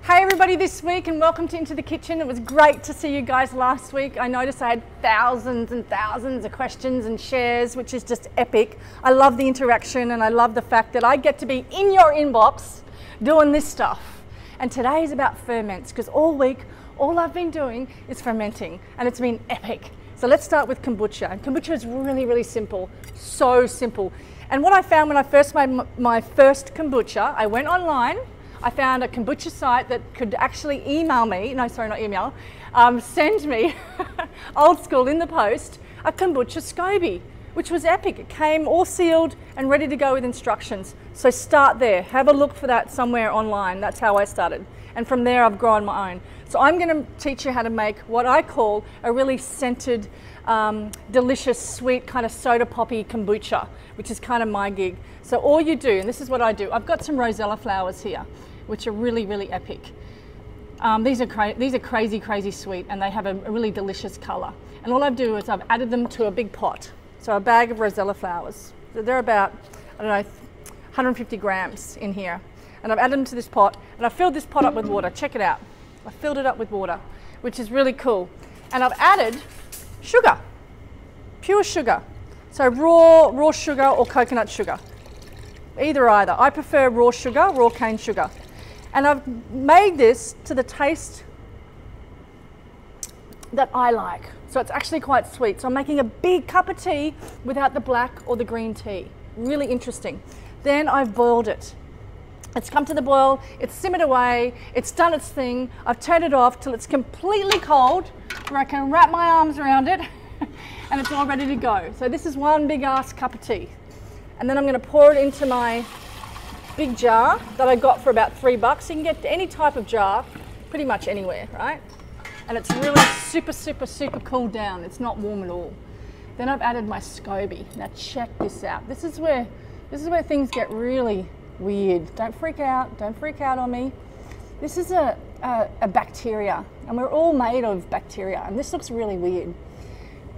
Hey everybody this week, and welcome to Into the Kitchen. It was great to see you guys last week. I noticed I had thousands and thousands of questions and shares, which is just epic. I love the interaction and I love the fact that I get to be in your inbox doing this stuff. And today is about ferments, because all week, all I've been doing is fermenting, and it's been epic. So let's start with kombucha. And kombucha is really, really simple, so simple. And what I found when I first made my first kombucha, I went online, I found a kombucha site that could actually email me, no, sorry, not email, send me, old school in the post, a kombucha Scoby, which was epic. It came all sealed and ready to go with instructions. So start there, have a look for that somewhere online. That's how I started. And from there, I've grown my own. So I'm gonna teach you how to make what I call a really scented, delicious, sweet kind of soda poppy kombucha, which is kind of my gig. So all you do, and this is what I do, I've got some Rosella flowers here, which are really, really epic. These are crazy, crazy sweet, and they have a really delicious color. And all I do is I've added them to a big pot. So a bag of Rosella flowers. So they're about, I don't know, 150 grams in here. And I've added them to this pot, and I filled this pot up with water. Check it out. I filled it up with water, which is really cool. And I've added sugar, pure sugar. So raw sugar or coconut sugar, either. I prefer raw sugar, raw cane sugar. And I've made this to the taste that I like. So it's actually quite sweet. So I'm making a big cup of tea without the black or the green tea. Really interesting. Then I've boiled it. It's come to the boil, it's simmered away, it's done its thing. I've turned it off till it's completely cold, where I can wrap my arms around it and it's all ready to go. So this is one big ass cup of tea. And then I'm gonna pour it into my big jar that I got for about $3. You can get any type of jar, pretty much anywhere, right? And it's really super, super, super cooled down. It's not warm at all. Then I've added my Scoby. Now check this out. This is where things get really weird. Don't freak out on me. This is a bacteria, and we're all made of bacteria, and this looks really weird.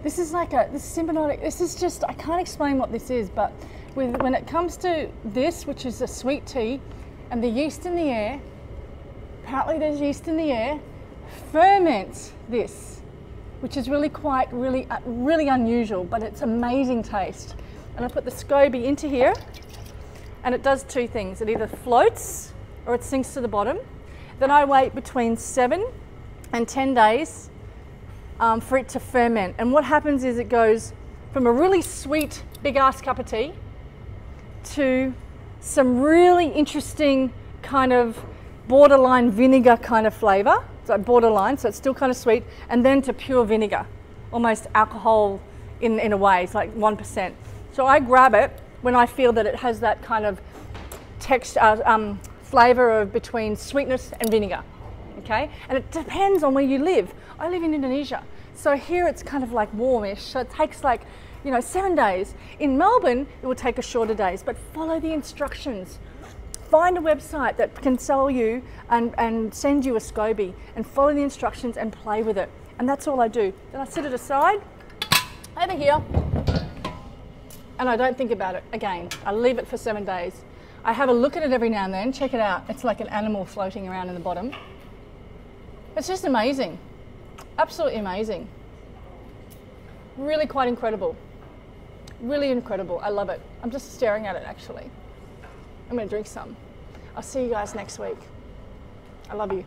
This is like this symbiotic, this is just, I can't explain what this is, but when it comes to this, which is a sweet tea, and the yeast in the air, apparently there's yeast in the air, ferments this, which is really really unusual, but it's amazing taste. And I put the Scoby into here, and it does two things. It either floats or it sinks to the bottom. Then I wait between 7 and 10 days for it to ferment. And what happens is it goes from a really sweet, big ass cup of tea to some really interesting kind of borderline vinegar kind of flavor. So borderline, so it's still kind of sweet, and then to pure vinegar, almost alcohol in a way. It's like 1%. So I grab it when I feel that it has that kind of texture, flavor of between sweetness and vinegar, okay? And it depends on where you live. I live in Indonesia, so here it's kind of like warmish, so it takes like, 7 days. In Melbourne, it will take a shorter days, but follow the instructions. Find a website that can sell you and send you a Scoby, and follow the instructions and play with it. And that's all I do. Then I set it aside, over here, and I don't think about it again. I leave it for 7 days. I have a look at it every now and then. Check it out. It's like an animal floating around in the bottom. It's just amazing. Absolutely amazing. Really quite incredible. Really incredible. I love it. I'm just staring at it actually. I'm going to drink some. I'll see you guys next week. I love you.